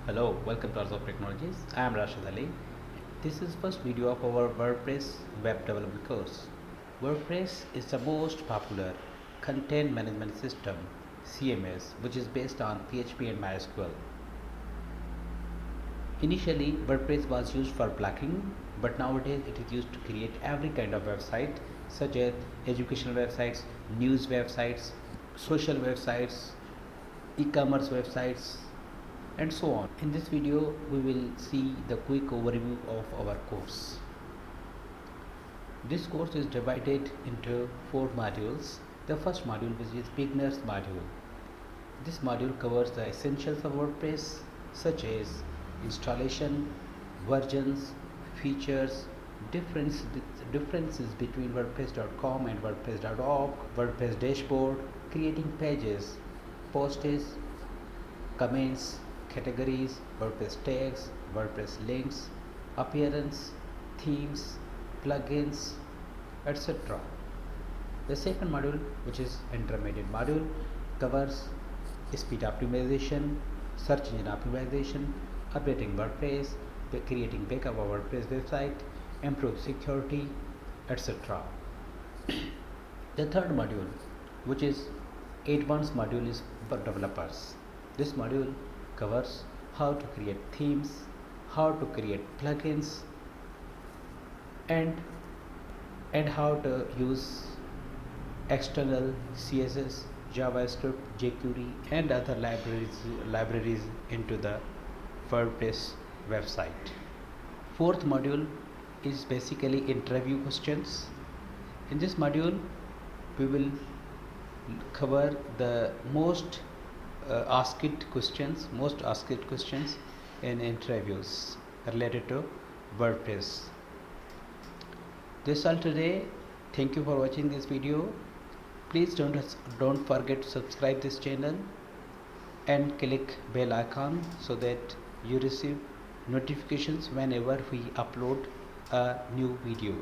Hello, welcome to Rsoft Technologies. I am Rashid. This is first video of our WordPress web development course. WordPress is the most popular content management system CMS which is based on PHP and MySQL. Initially, WordPress was used for blogging, but nowadays it is used to create every kind of website such as educational websites, news websites, social websites, e-commerce websites, and so on. In this video, we will see the quick overview of our course. This course is divided into 4 modules. The first module, which is beginners module. This module covers the essentials of WordPress such as installation, versions, features, differences between WordPress.com and WordPress.org, WordPress dashboard, creating pages, posts, comments, categories, WordPress tags, WordPress links, appearance, themes, plugins, etc. The second module, which is intermediate module, covers speed optimization, search engine optimization, updating WordPress, creating backup of WordPress website, improve security, etc. The third module, which is advanced module, is for developers. This module covers how to create themes, how to create plugins, and how to use external CSS, JavaScript, jQuery, and other libraries into the WordPress website. Fourth module is basically interview questions. In this module, we will cover the most asked questions in interviews related to WordPress. That's all today. Thank you for watching this video. Please don't forget to subscribe this channel and click bell icon so that you receive notifications whenever we upload a new video.